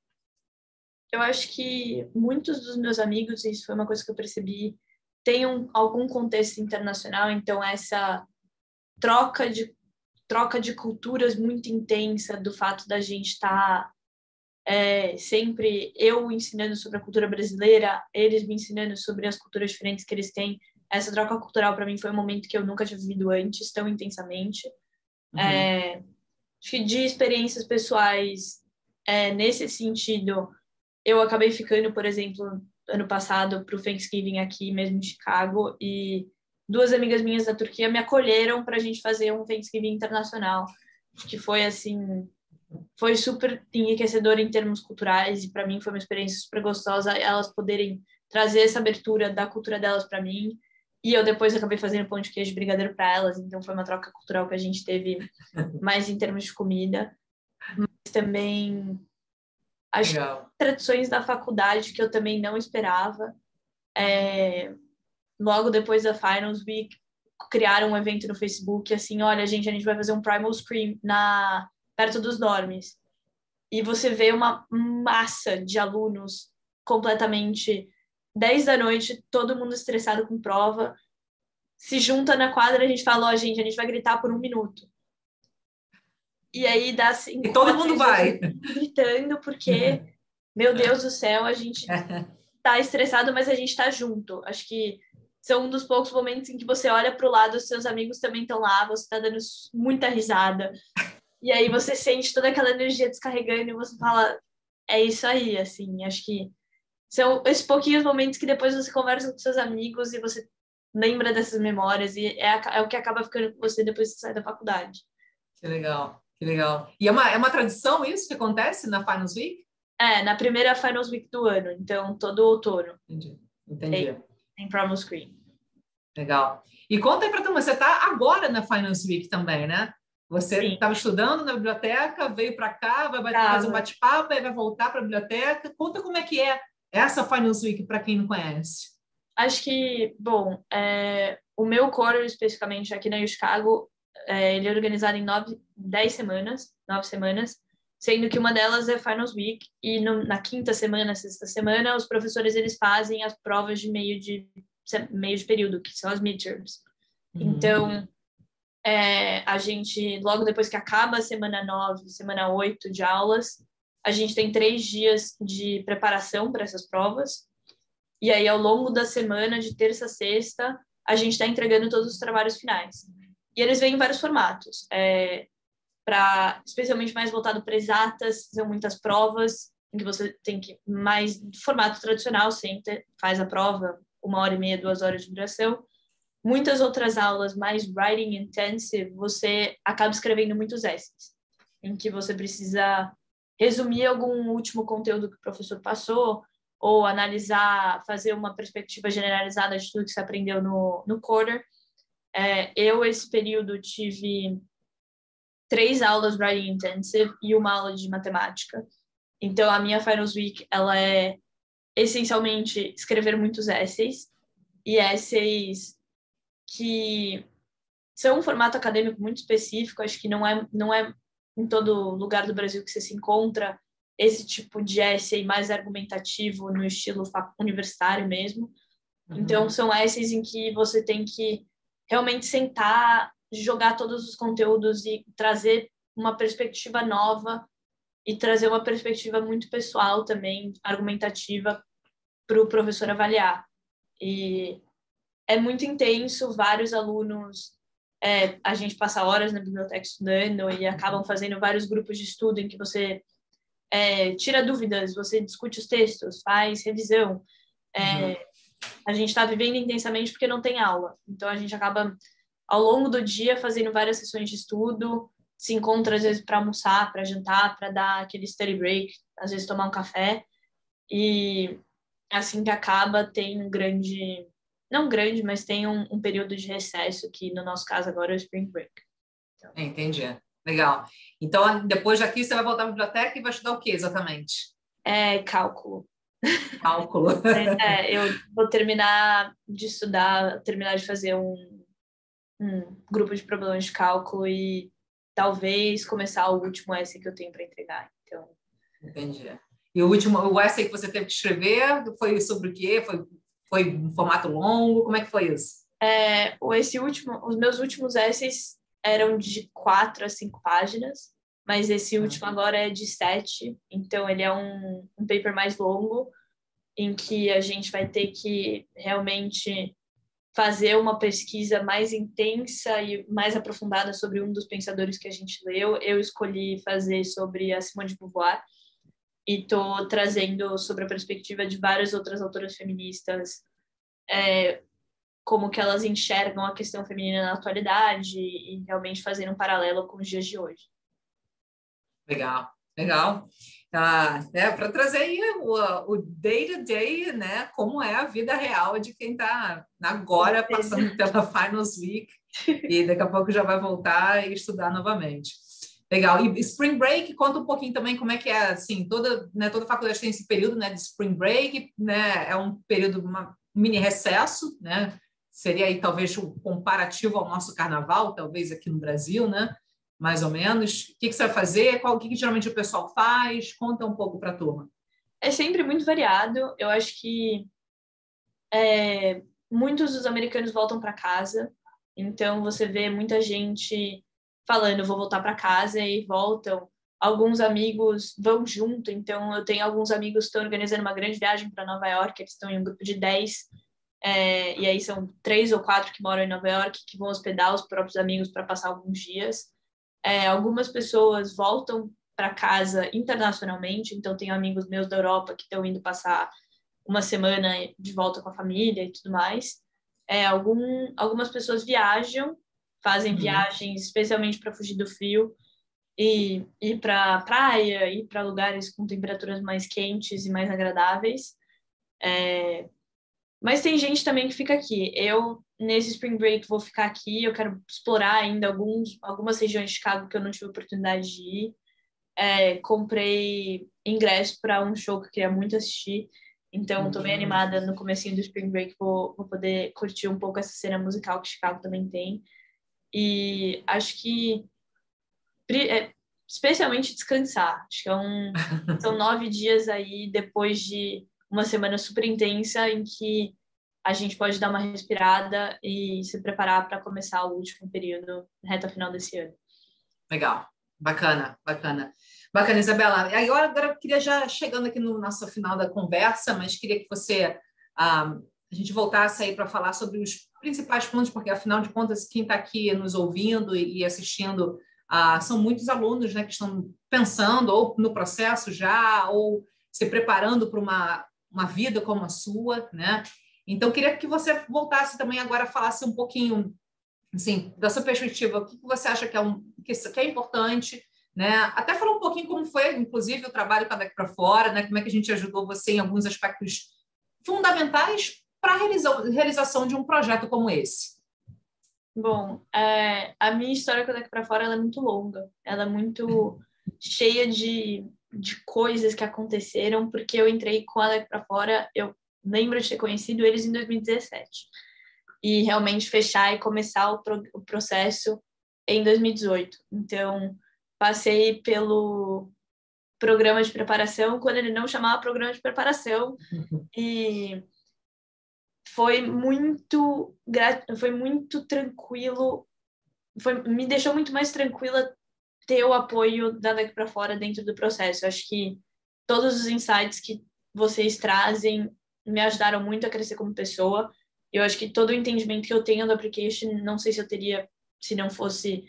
Eu acho que muitos dos meus amigos, isso foi uma coisa que eu percebi, têm algum contexto internacional, então essa troca de troca de culturas muito intensa, do fato da gente estar sempre eu ensinando sobre a cultura brasileira, eles me ensinando sobre as culturas diferentes que eles têm. Essa troca cultural para mim foi um momento que eu nunca tinha vivido antes tão intensamente. Uhum. Acho que de experiências pessoais nesse sentido, eu acabei ficando, por exemplo, ano passado para o Thanksgiving aqui mesmo em Chicago e duas amigas minhas da Turquia me acolheram para a gente fazer um Thanksgiving internacional, que foi assim, foi super enriquecedor em termos culturais e para mim foi uma experiência super gostosa elas poderem trazer essa abertura da cultura delas para mim. E eu depois acabei fazendo pão de queijo e brigadeiro para elas, então foi uma troca cultural que a gente teve mais em termos de comida. Mas também as Legal. tradições da faculdade que eu também não esperava. Logo depois da Finals Week, criaram um evento no Facebook, assim, olha, gente, a gente vai fazer um Primal Scream perto dos dormes. E você vê uma massa de alunos completamente 10 da noite, todo mundo estressado com prova, se junta na quadra, a gente fala, ó, gente, a gente vai gritar por 1 minuto. E aí dá E 5 todo horas, mundo a vai. gente gritando, porque, meu Deus do céu, a gente tá estressado, mas a gente tá junto. Acho que são um dos poucos momentos em que você olha para o lado, os seus amigos também estão lá, você tá dando muita risada. E aí você sente toda aquela energia descarregando e você fala, é isso aí, assim. Acho que são esses pouquinhos momentos que depois você conversa com seus amigos e você lembra dessas memórias e é o que acaba ficando com você depois que você sai da faculdade. Que legal, que legal. E é uma tradição isso que acontece na Finals Week? Na primeira Finals Week do ano, então todo outono Entendi, tem, entendi. tem Primal Screen. Legal. E conta aí para turma, você está agora na Finance Week também, né? Você Sim, estava estudando na biblioteca, veio para cá, vai fazer um tava. bate-papo, aí vai voltar para a biblioteca. Conta como é que é essa Finance Week para quem não conhece. Acho que, bom, o meu core especificamente aqui na Chicago, ele é organizado em 9 semanas, sendo que uma delas é Finals Week e na quinta semana, sexta semana, os professores eles fazem as provas de meio de período, que são as midterms. Uhum. Então, a gente, logo depois que acaba a semana 9, semana 8 de aulas, a gente tem 3 dias de preparação para essas provas. E aí, ao longo da semana, de terça a sexta, a gente está entregando todos os trabalhos finais. E eles vêm em vários formatos. Especialmente mais voltado para exatas, são muitas provas, em que você tem que, mais formato tradicional, senta, faz a prova, 1 hora e meia, 2 horas de duração. Muitas outras aulas mais writing intensive, você acaba escrevendo muitos essays, em que você precisa resumir algum último conteúdo que o professor passou, ou analisar, fazer uma perspectiva generalizada de tudo que você aprendeu no quarter. Esse período, tive 3 aulas writing intensive e 1 aula de matemática. Então, a minha Finals Week, ela é essencialmente escrever muitos essays, e essays que são um formato acadêmico muito específico, acho que não é em todo lugar do Brasil que você se encontra esse tipo de essay mais argumentativo no estilo universitário mesmo. Então, Uhum. são essays em que você tem que realmente sentar, jogar todos os conteúdos e trazer uma perspectiva nova e trazer uma perspectiva muito pessoal também, argumentativa, para o professor avaliar. E é muito intenso, vários alunos, a gente passa horas na biblioteca estudando e acabam fazendo vários grupos de estudo em que você tira dúvidas, você discute os textos, faz revisão. A gente está vivendo intensamente porque não tem aula. Então, a gente acaba, ao longo do dia, fazendo várias sessões de estudo, se encontra, às vezes, para almoçar, para jantar, para dar aquele study break, às vezes tomar um café. E assim que acaba, tem um grande... Não grande, mas tem um período de recesso, que no nosso caso agora é o Spring Break. Então... Entendi. Legal. Então, depois daqui, você vai voltar para a biblioteca e vai estudar o que exatamente? Cálculo. Cálculo. Eu vou terminar de estudar, terminar de fazer um grupo de problemas de cálculo e talvez começar o último essay que eu tenho para entregar. Então... Entendi. E o essay que você teve que escrever foi sobre o quê? Foi um formato longo? Como é que foi isso? Os meus últimos essays eram de 4 a 5 páginas, mas esse último agora é de 7, então ele é um paper mais longo, em que a gente vai ter que realmente fazer uma pesquisa mais intensa e mais aprofundada sobre um dos pensadores que a gente leu. Eu escolhi fazer sobre a Simone de Beauvoir e estou trazendo sobre a perspectiva de várias outras autoras feministas, como que elas enxergam a questão feminina na atualidade e realmente fazendo um paralelo com os dias de hoje. Legal, legal. Para trazer aí o day-to-day, né? Como é a vida real de quem está agora passando pela Finals Week e daqui a pouco já vai voltar e estudar novamente. Legal. E Spring Break, conta um pouquinho também como é que é, assim, toda faculdade tem esse período, né, de Spring Break, né? É um período, um mini recesso, né? Seria aí talvez um comparativo ao nosso carnaval, talvez aqui no Brasil, né? Mais ou menos. O que você vai fazer? O que geralmente o pessoal faz? Conta um pouco para a turma. É sempre muito variado. Eu acho que muitos dos americanos voltam para casa. Então, você vê muita gente falando, vou voltar para casa, e voltam. Alguns amigos vão junto. Então, eu tenho alguns amigos que estão organizando uma grande viagem para Nova York. Eles estão em um grupo de 10. E aí são 3 ou 4 que moram em Nova York, que vão hospedar os próprios amigos para passar alguns dias. Algumas pessoas voltam para casa internacionalmente, então tenho amigos meus da Europa que estão indo passar uma semana de volta com a família e tudo mais. Algumas pessoas viajam, fazem viagens especialmente para fugir do frio e ir para a praia, ir para lugares com temperaturas mais quentes e mais agradáveis. Mas tem gente também que fica aqui. Eu, nesse Spring Break, vou ficar aqui. Eu quero explorar ainda algumas regiões de Chicago que eu não tive oportunidade de ir. Comprei ingresso para um show que eu queria muito assistir. Então, estou bem animada no comecinho do Spring Break. Vou poder curtir um pouco essa cena musical que Chicago também tem. E acho que, especialmente, descansar. Acho que são 9 dias aí, depois de uma semana super intensa, em que a gente pode dar uma respirada e se preparar para começar o último período, reta final desse ano. Legal, bacana, bacana. Bacana, Isabela. Agora eu queria já chegando aqui no nosso final da conversa, mas queria que a gente voltasse aí para falar sobre os principais pontos, porque afinal de contas quem está aqui nos ouvindo e assistindo são muitos alunos, né, que estão pensando ou no processo já ou se preparando para uma vida como a sua, né? Então queria que você voltasse também agora, falasse um pouquinho, assim, da sua perspectiva, o que você acha que é importante, né? Até falar um pouquinho como foi, inclusive, o trabalho com a Daqui para Fora, né? Como é que a gente ajudou você em alguns aspectos fundamentais para a realização de um projeto como esse. Bom, a minha história com a Daqui para Fora ela é muito longa, ela é muito cheia de coisas que aconteceram, porque eu entrei com a Daqui para Fora, eu lembro de ter conhecido eles em 2017 e realmente fechar e começar o processo em 2018. Então, passei pelo programa de preparação, quando ele não chamava programa de preparação, e foi muito tranquilo, me deixou muito mais tranquila ter o apoio da Daqui para Fora dentro do processo. Eu acho que todos os insights que vocês trazem me ajudaram muito a crescer como pessoa. Eu acho que todo o entendimento que eu tenho do application, não sei se eu teria se não fosse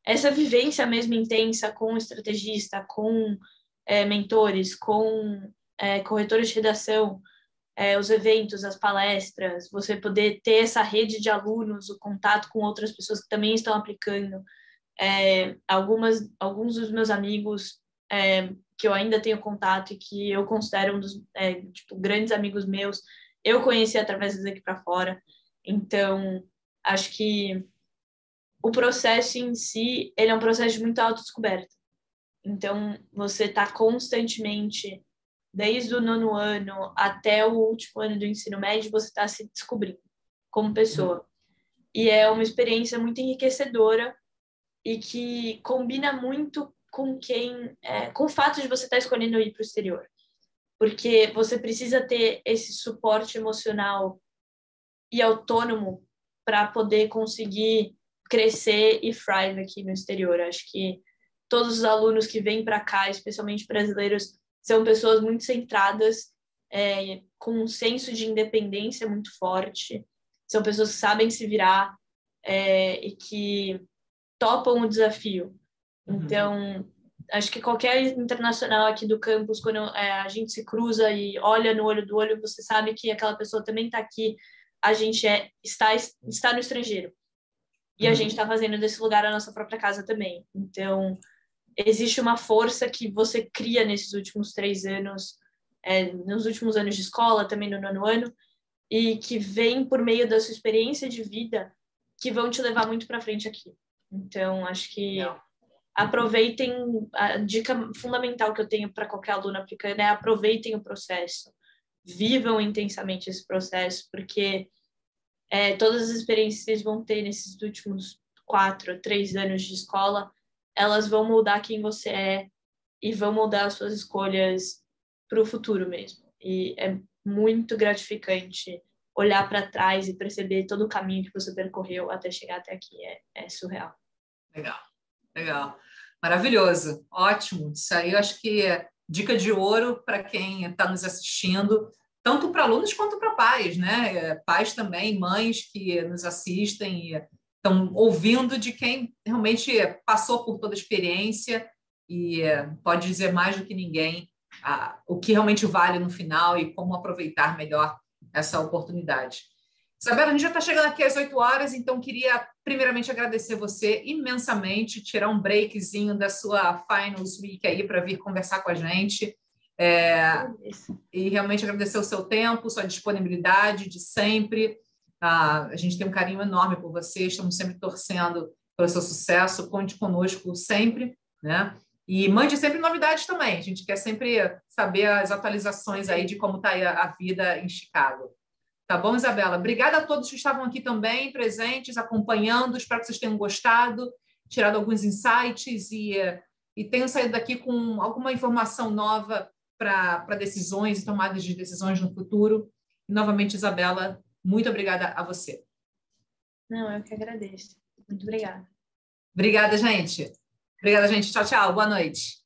essa vivência mesmo intensa com o estrategista, com mentores, com corretores de redação, os eventos, as palestras, você poder ter essa rede de alunos, o contato com outras pessoas que também estão aplicando. Alguns dos meus amigos que eu ainda tenho contato e que eu considero um dos grandes amigos meus, eu conheci através daqui para fora. Então, acho que o processo em si, ele é um processo de muita autodescoberta. Então, você está constantemente, desde o 9º ano até o último ano do ensino médio, você está se descobrindo como pessoa. E é uma experiência muito enriquecedora e que combina muito com com o fato de você estar escolhendo ir para o exterior. Porque você precisa ter esse suporte emocional e autônomo para poder conseguir crescer e thrive aqui no exterior. Acho que todos os alunos que vêm para cá, especialmente brasileiros, são pessoas muito centradas, com um senso de independência muito forte. São pessoas que sabem se virar e que topam o desafio. Então, acho que qualquer internacional aqui do campus, quando a gente se cruza e olha no olho do olho, você sabe que aquela pessoa também está aqui, a gente está no estrangeiro. E a gente está fazendo desse lugar a nossa própria casa também. Então, existe uma força que você cria nesses últimos 3 anos, nos últimos anos de escola, também no 9º ano, e que vem por meio da sua experiência de vida, que vão te levar muito para frente aqui. Então, acho que aproveitem, a dica fundamental que eu tenho para qualquer aluno aplicando é aproveitem o processo, vivam intensamente esse processo, porque todas as experiências que vocês vão ter nesses últimos 4, 3 anos de escola, elas vão moldar quem você é e vão moldar as suas escolhas para o futuro mesmo. E é muito gratificante olhar para trás e perceber todo o caminho que você percorreu até chegar até aqui. É surreal. Legal. Maravilhoso. Ótimo. Isso aí eu acho que é dica de ouro para quem está nos assistindo, tanto para alunos quanto para pais, né? Pais também, mães que nos assistem e estão ouvindo de quem realmente passou por toda a experiência e pode dizer mais do que ninguém o que realmente vale no final e como aproveitar melhor essa oportunidade. Isabela, a gente já está chegando aqui às 8 horas, então queria primeiramente agradecer você imensamente, tirar um breakzinho da sua Finals Week aí para vir conversar com a gente. E realmente agradecer o seu tempo, sua disponibilidade de sempre. A gente tem um carinho enorme por você, estamos sempre torcendo pelo seu sucesso, conte conosco sempre, né? E mande sempre novidades também, a gente quer sempre saber as atualizações aí de como está a vida em Chicago. Tá bom, Isabela? Obrigada a todos que estavam aqui também, presentes, acompanhando, espero que vocês tenham gostado, tirado alguns insights e tenham saído daqui com alguma informação nova para decisões e tomadas de decisões no futuro. E, novamente, Isabela, muito obrigada a você. Não, eu que agradeço. Muito obrigada. Obrigada, gente. Obrigada, gente. Tchau, tchau. Boa noite.